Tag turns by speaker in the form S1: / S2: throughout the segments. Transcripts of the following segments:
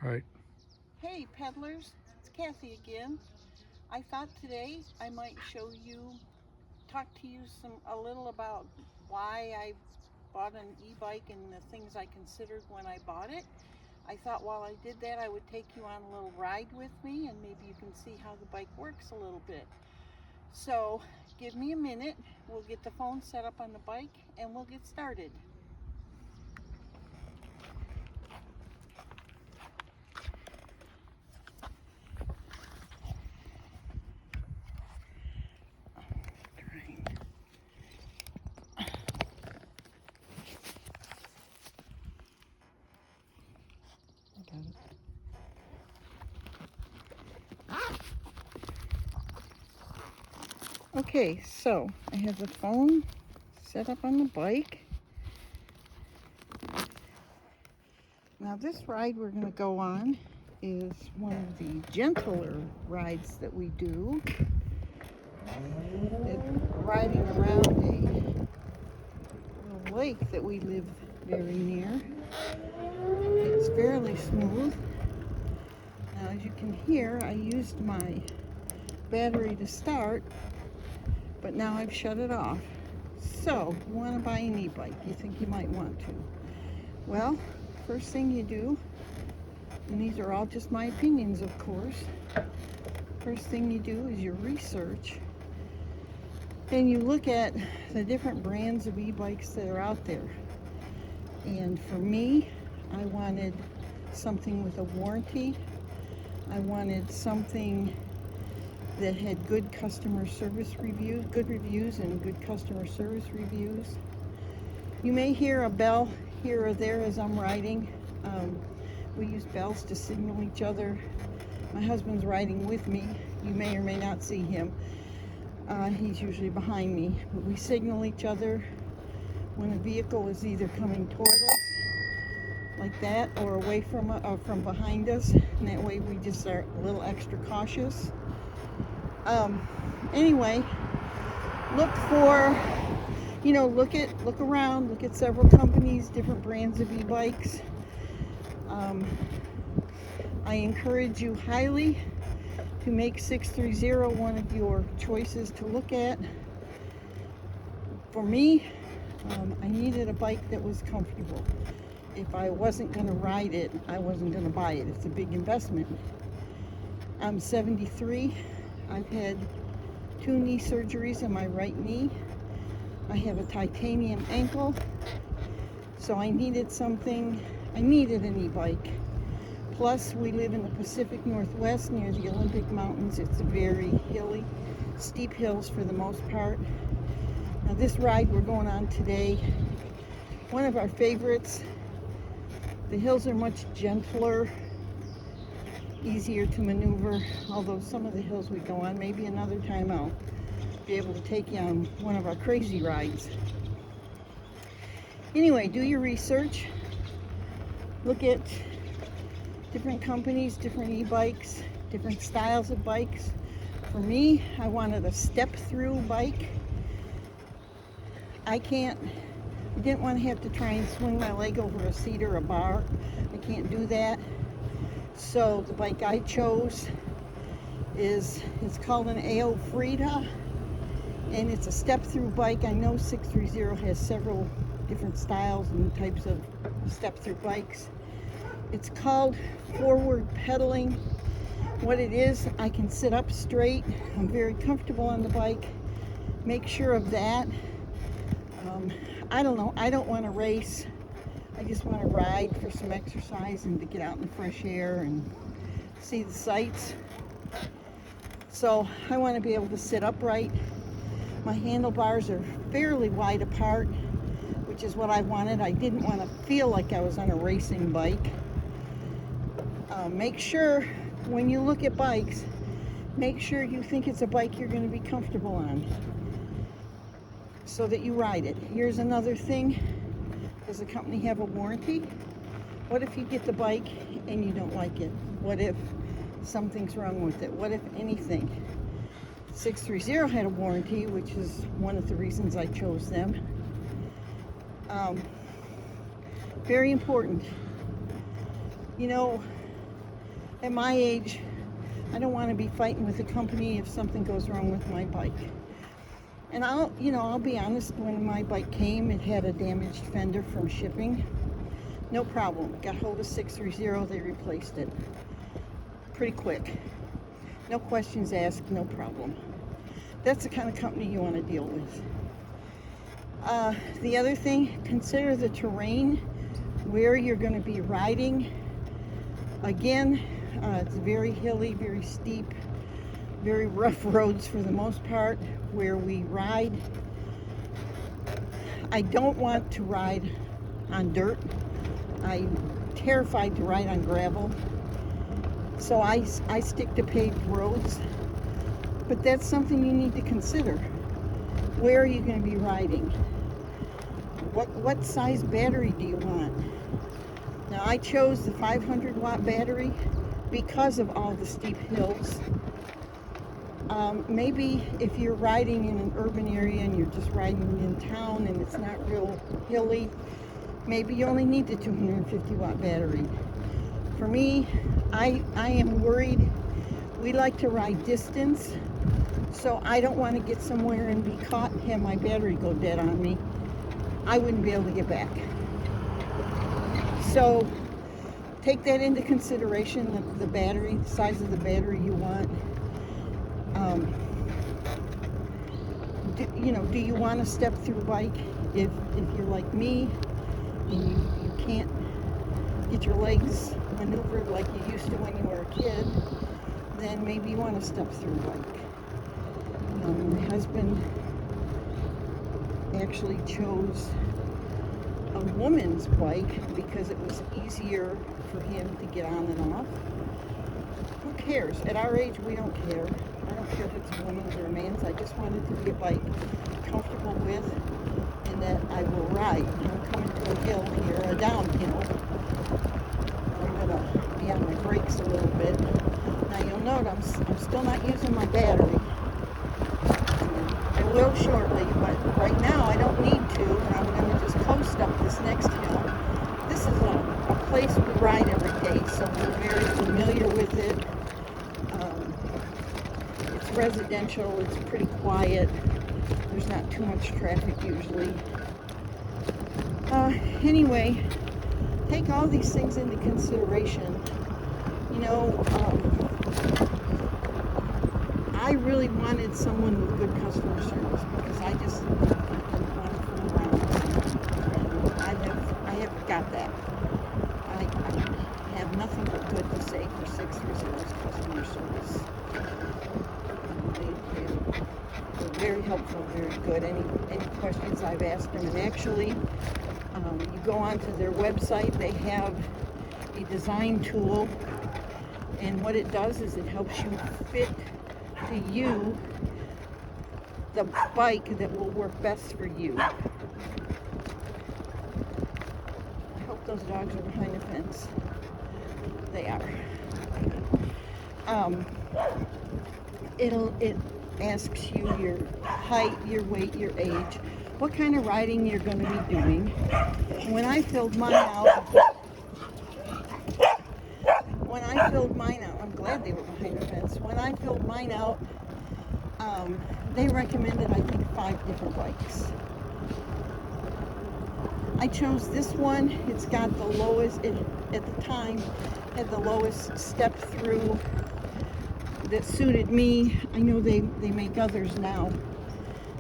S1: Right.
S2: Hey peddlers, it's Kathy again. I thought today I might talk to you a little about why I bought an e-bike and the things I considered when I bought it. I thought while I did that I would take you on a little ride with me and maybe you can see how the bike works a little bit. So give me a minute, we'll get the phone set up on the bike and we'll get started. Okay, so I have the phone set up on the bike. Now this ride we're going to go on is one of the gentler rides that we do. It's riding around a little lake that we live very near. It's fairly smooth. Now as you can hear, I used my battery to start, but now I've shut it off. So, you want to buy an e-bike? You think you might want to? Well, first thing you do, and these are all just my opinions of course, first thing you do is your research and you look at the different brands of e-bikes that are out there. And for me, I wanted something with a warranty. I wanted something that had good customer service reviews, good reviews and good customer service reviews. You may hear a bell here or there as I'm riding. We use bells to signal each other. My husband's riding with me. You may or may not see him. He's usually behind me. But we signal each other when a vehicle is either coming toward us, like that, or away from behind us. And that way we just are a little extra cautious. Anyway, look for, look around, look at several companies, different brands of e-bikes. I encourage you highly to make 630 one of your choices to look at. For me, I needed a bike that was comfortable. If I wasn't going to ride it, I wasn't going to buy it. It's a big investment. I'm 73. I've had 2 knee surgeries on my right knee. I have a titanium ankle. So I needed an e-bike. Plus, we live in the Pacific Northwest near the Olympic Mountains. It's very hilly, steep hills for the most part. Now this ride we're going on today, one of our favorites. The hills are much gentler, easier to maneuver, although some of the hills we go on, maybe another time I'll be able to take you on one of our crazy rides. Anyway, do your research. Look at different companies, different e-bikes, different styles of bikes. For me, I wanted a step-through bike. I didn't want to have to try and swing my leg over a seat or a bar. I can't do that. So the bike I chose it's called an AO Frida, and it's a step-through bike. I know 630 has several different styles and types of step-through bikes. It's called forward pedaling. What it is, I can sit up straight. I'm very comfortable on the bike. Make sure of that. I don't know, I don't want to race. I just want to ride for some exercise and to get out in the fresh air and see the sights. So I want to be able to sit upright. My handlebars are fairly wide apart, which is what I wanted. I didn't want to feel like I was on a racing bike. Make sure when you look at bikes, make sure you think it's a bike you're going to be comfortable on so that you ride it. Here's another thing. Does the company have a warranty? What if you get the bike and you don't like it? What if something's wrong with it? What if anything? 630 had a warranty, which is one of the reasons I chose them. Very important. You know, At my age, I don't want to be fighting with the company if something goes wrong with my bike. And I'll be honest, when my bike came, it had a damaged fender from shipping. No problem. Got hold of 630, they replaced it. Pretty quick. No questions asked, no problem. That's the kind of company you want to deal with. The other thing, consider the terrain, where you're going to be riding. Again, it's very hilly, very steep, very rough roads for the most part where we ride. I don't want to ride on dirt. I'm terrified to ride on gravel. So I stick to paved roads. But that's something you need to consider. Where are you going to be riding? What size battery do you want? Now I chose the 500 watt battery because of all the steep hills. Maybe if you're riding in an urban area and you're just riding in town and it's not real hilly, maybe you only need the 250 watt battery. For me, I am worried. We like to ride distance, so I don't want to get somewhere and be caught and have my battery go dead on me. I wouldn't be able to get back. So take that into consideration, the battery, the size of the battery you want. Do you want a step-through bike? If you're like me and you can't get your legs maneuvered like you used to when you were a kid, then maybe you want a step-through bike. My husband actually chose a woman's bike because it was easier for him to get on and off. Who cares? At our age, we don't care. I don't care if it's a woman's or a man's. I just want it to be a bike I'm comfortable with and that I will ride. I'm coming to a hill here, a downhill. I'm going to be on my brakes a little bit. Now you'll note I'm still not using my battery. I will shortly, but right now I don't need to, and I'm going to just coast up this next hill. This is a place we ride every day, so we're very familiar with it. It's residential, it's pretty quiet. There's not too much traffic usually. Anyway, take all these things into consideration. I really wanted someone with good customer service because I just didn't want to fool around. I have got that. I have nothing but good to say for 630's customer service. They're very helpful, very good. Any questions I've asked them, and actually, you go onto their website, they have a design tool, and what it does is it helps you fit to you the bike that will work best for you. I hope those dogs are behind the fence. They are. It asks you your height, your weight, your age, what kind of riding you're going to be doing. When I filled mine out, I'm glad they were behind the fence. When I filled mine out, they recommended, I think, 5 different bikes. I chose this one. It's got the lowest, at the time, had the lowest step through that suited me. I know they make others now,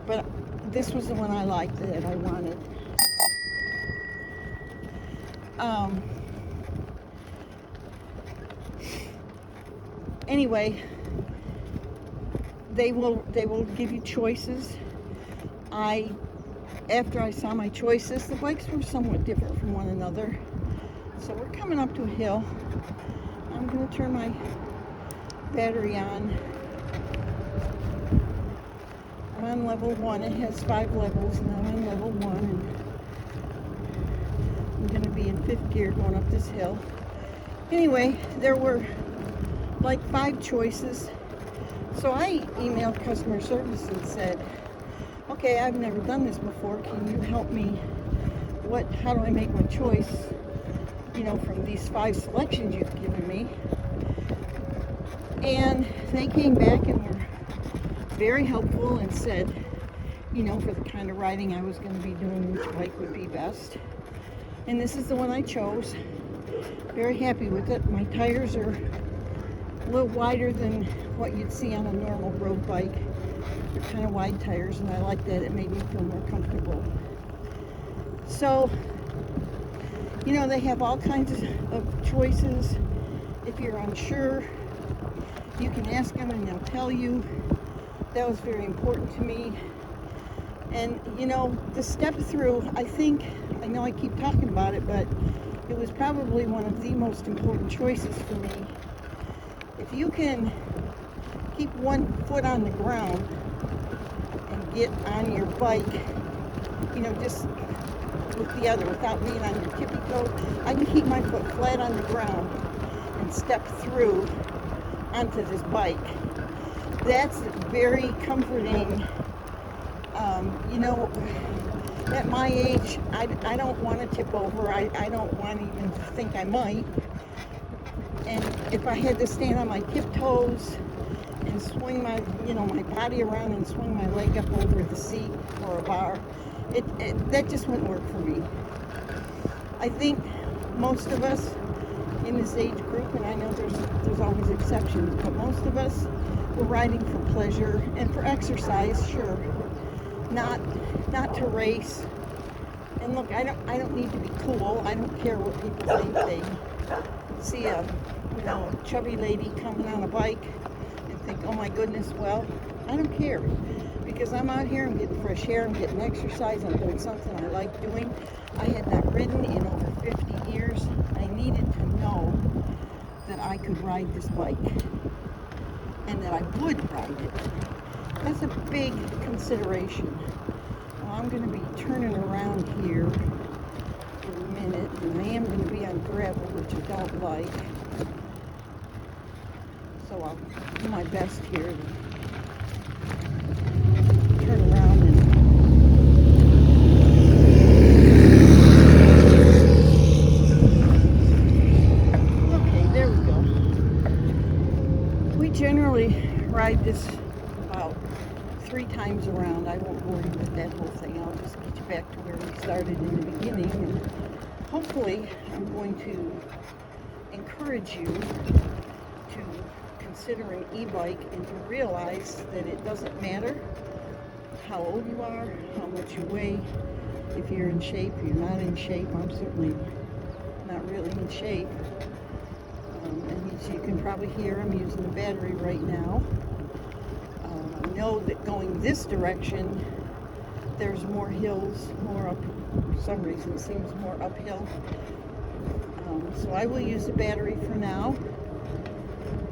S2: but this was the one I liked, that I wanted. Anyway, they will give you choices. After I saw my choices, the bikes were somewhat different from one another. So we're coming up to a hill. I'm going to turn my battery on. I'm on level 1. It has 5 levels, and I'm on level 1. And I'm going to be in 5th gear going up this hill. Anyway, there were like 5 choices. So I emailed customer service and said, okay, I've never done this before. Can you help me? How do I make my choice, from these 5 selections you've given me? And they came back and were very helpful and said, you know, for the kind of riding I was going to be doing, which bike would be best. And this is the one I chose. Very happy with it. My tires are a little wider than what you'd see on a normal road bike. They're kind of wide tires, and I like that. It made me feel more comfortable. So, you know, they have all kinds of choices. If you're unsure, you can ask them and they'll tell you. That was very important to me. And, you know, the step through, I know I keep talking about it, but it was probably one of the most important choices for me. If you can keep one foot on the ground and get on your bike, you know, just with the other, without being on your tippy toes, I can keep my foot flat on the ground and step through onto this bike. That's very comforting. You know, at my age, I don't want to tip over. I don't want to even think I might. And if I had to stand on my tiptoes and swing my body around and swing my leg up over the seat or a bar, that just wouldn't work for me. I think most of us in this age group, and I know there's always exceptions, but most of us, we're riding for pleasure and for exercise, sure, not to race. And look, I don't need to be cool. I don't care what people think. They see a chubby lady coming on a bike and think, oh my goodness. Well, I don't care, because I'm out here, I'm getting fresh air, I'm getting exercise, I'm doing something I like doing. I had not ridden in over 50 years. I needed to know that I could ride this bike and that I would ride it. That's a big consideration. Well, I'm going to be turning around here for a minute, and I am going to be on gravel, which I don't like. So I'll do my best here to turn around and okay, there we go. We generally ride this about 3 times around. I won't bore you with that whole thing. I'll just get you back to where we started in the beginning, and hopefully I'm going to encourage you to consider an e-bike and to realize that it doesn't matter how old you are, how much you weigh, if you're in shape, you're not in shape. I'm certainly not really in shape. And as you can probably hear, I'm using the battery right now. I know that going this direction, there's more hills, more up. For some reason, it seems more uphill. So I will use the battery for now.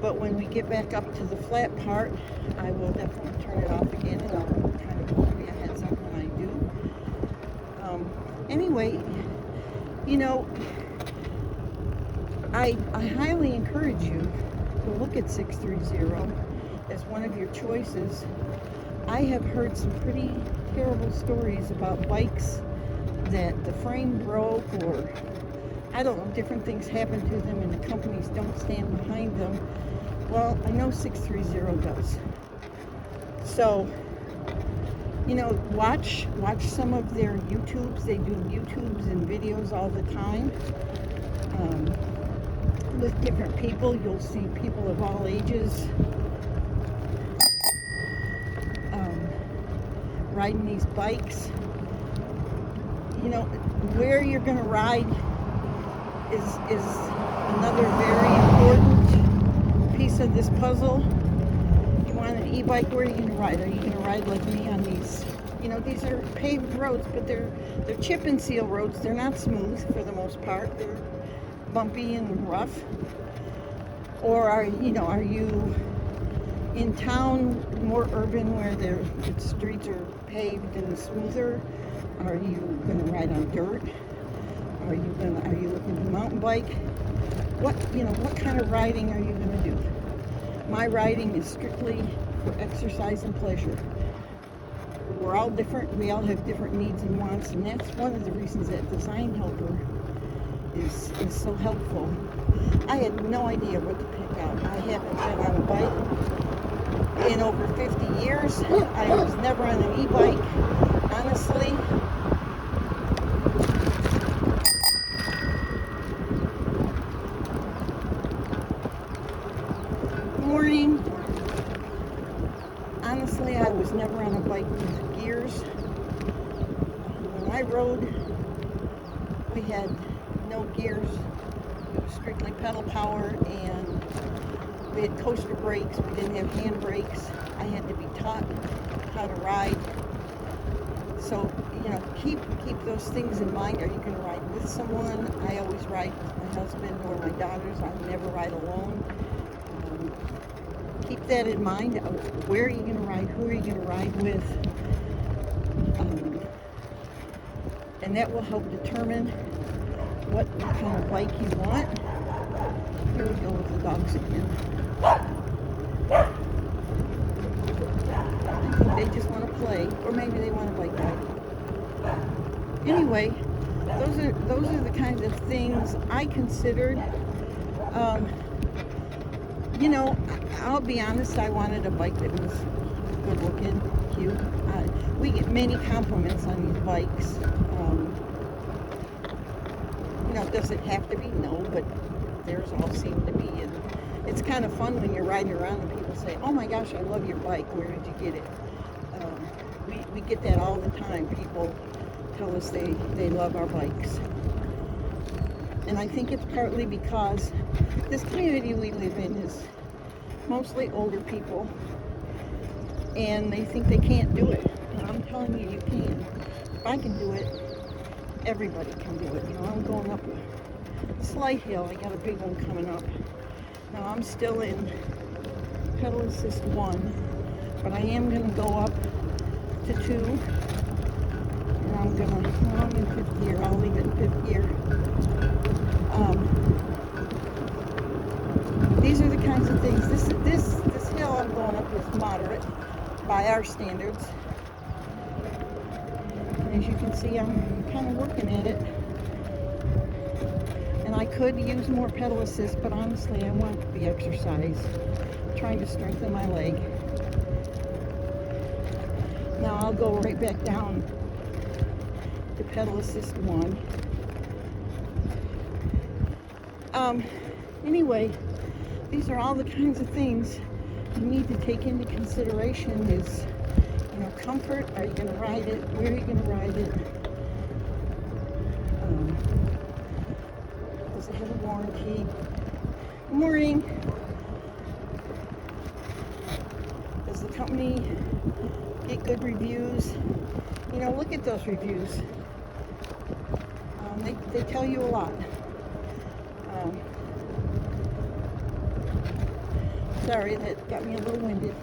S2: But when we get back up to the flat part, I will definitely turn it off again, and I'll kind of give you a heads up when I do. Anyway, you know, I highly encourage you to look at 630 as one of your choices. I have heard some pretty terrible stories about bikes that the frame broke, or I don't know, different things happen to them and the companies don't stand behind them. Well, I know 630 does. So, you know, watch some of their YouTubes. They do YouTubes and videos all the time. With different people, you'll see people of all ages riding these bikes. You know, where you're going to ride is another very important piece of this puzzle. You want an e-bike, where are you going to ride? Are you going to ride like me on these? You know, these are paved roads, but they're chip and seal roads. They're not smooth for the most part. They're bumpy and rough. Or are you in town, more urban, where the streets are paved and smoother? Are you going to ride on dirt? Are you looking to mountain bike? What kind of riding are you going to do? My riding is strictly for exercise and pleasure. We're all different. We all have different needs and wants, and that's one of the reasons that Design Helper is so helpful. I had no idea what to pick I haven't been on a bike in over 50 years. I was never on an e-bike, honestly. Morning. Honestly, I was never on a bike with gears. When I rode, we had no gears. It was strictly pedal power, and we had coaster brakes. We didn't have hand brakes. I had to be taught how to ride. So, keep those things in mind. Are you going to ride with someone? I always ride with my husband or my daughters. I never ride alone. Keep that in mind. Where are you going to ride? Who are you going to ride with? And that will help determine what kind of bike you want. Here we go with the dogs again. I think they just want to play, or maybe they want a bike ride. Anyway, those are the kinds of things I considered. I'll be honest, I wanted a bike that was good looking, cute. We get many compliments on these bikes. Does it have to be? No, but theirs all seem to be. And it's kind of fun when you're riding around and people say, oh my gosh, I love your bike. Where did you get it? We get that all the time. People tell us they love our bikes. And I think it's partly because this community we live in is mostly older people, and they think they can't do it. And I'm telling you, you can. If I can do it, everybody can do it. I'm going up a slight hill. I got a big one coming up. Now I'm still in pedal assist 1, but I am going to go up to 2. And I'm in 5th gear. I'll leave it in 5th gear. These are the kinds of things. This hill I'm going up is moderate by our standards. And as you can see, I'm kind of working at it. And I could use more pedal assist, but honestly, I want the exercise. I'm trying to strengthen my leg. Now I'll go right back down to pedal assist 1. Anyway, these are all the kinds of things you need to take into consideration. Is comfort. Are you going to ride it? Where are you going to ride it? Does it have a warranty? Good morning. Does the company get good reviews? Look at those reviews. They tell you a lot. Sorry, that got me a little winded.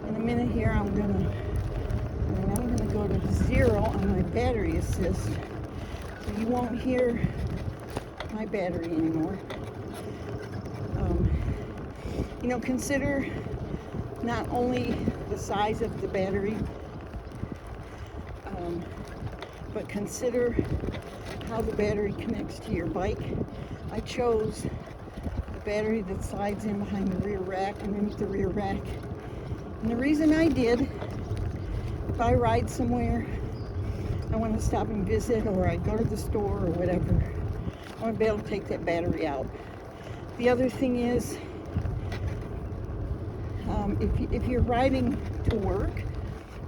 S2: In a minute here, I'm gonna go to 0 on my battery assist, so you won't hear my battery anymore. Consider not only the size of the battery, but consider how the battery connects to your bike. I chose the battery that slides in behind the rear rack, underneath the rear rack. And the reason I did, if I ride somewhere, I want to stop and visit, or I go to the store or whatever, I want to be able to take that battery out. The other thing is, if you're riding to work,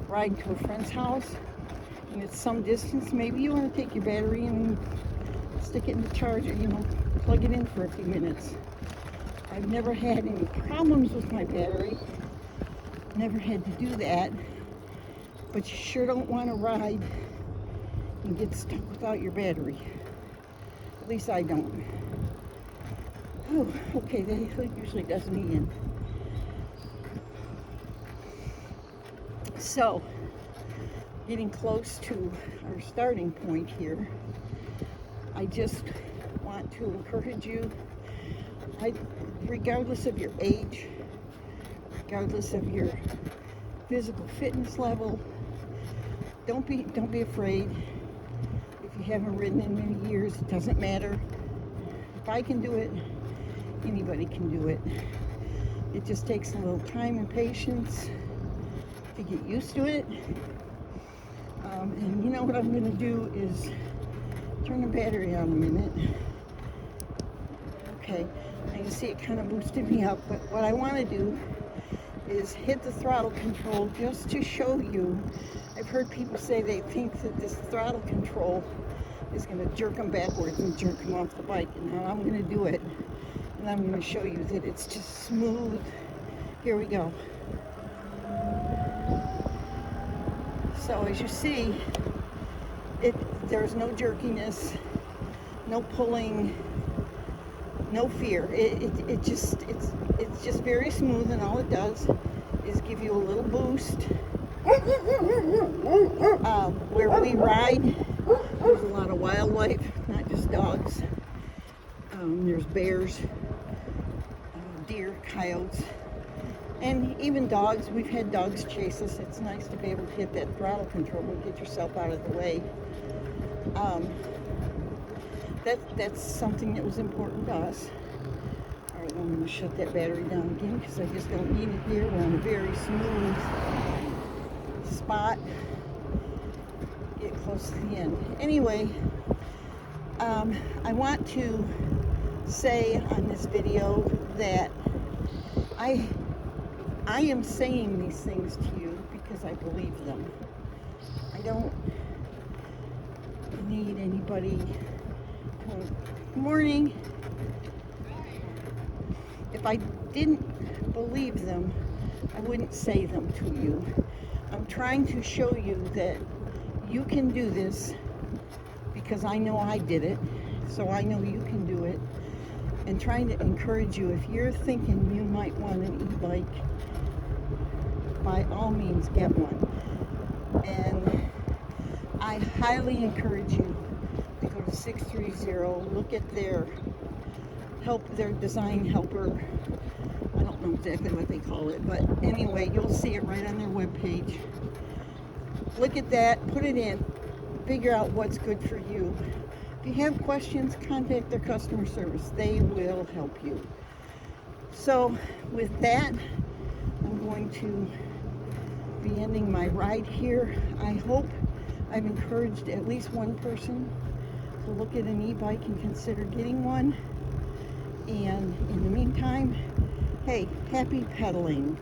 S2: riding to a friend's house, and it's some distance, maybe you want to take your battery and stick it in the charger, plug it in for a few minutes. I've never had any problems with my battery. Never had to do that. But you sure don't want to ride and get stuck without your battery. At least I don't. Oh, okay, that usually does me in. So, getting close to our starting point here, I just want to encourage you, regardless of your age, regardless of your physical fitness level, don't be afraid. If you haven't ridden in many years, it doesn't matter. If I can do it, anybody can do it. It just takes a little time and patience to get used to it. And you know what I'm going to do is turn the battery on a minute. Okay, and you see it kind of boosted me up, but what I want to do is hit the throttle control just to show you. I've heard people say they think that this throttle control is going to jerk them backwards and jerk them off the bike, and now I'm going to do it, and I'm going to show you that it's just smooth. Here we go. So as you see, there's no jerkiness, no pulling, no fear. It's just very smooth, and all it does is give you a little boost. Where we ride, there's a lot of wildlife, not just dogs. There's bears, deer, coyotes, and even dogs. We've had dogs chase us. It's nice to be able to hit that throttle control and get yourself out of the way. That's something that was important to us. All right, I'm going to shut that battery down again because I just don't need it here. We're on a very smooth spot. Get close to the end. Anyway, I want to say on this video that I am saying these things to you because I believe them. I don't need anybody. Good morning. If I didn't believe them, I wouldn't say them to you. I'm trying to show you that you can do this because I know I did it, so I know you can do it. And trying to encourage you, if you're thinking you might want an e-bike, by all means get one. And I highly encourage you to go to 630, look at their design helper. I don't know exactly what they call it, but anyway, you'll see it right on their webpage. Look at that, put it in, figure out what's good for you. If you have questions, contact their customer service. They will help you. So with that, I'm going to be ending my ride here. I hope I've encouraged at least one person to look at an e-bike and consider getting one. And in the meantime, hey, happy pedaling.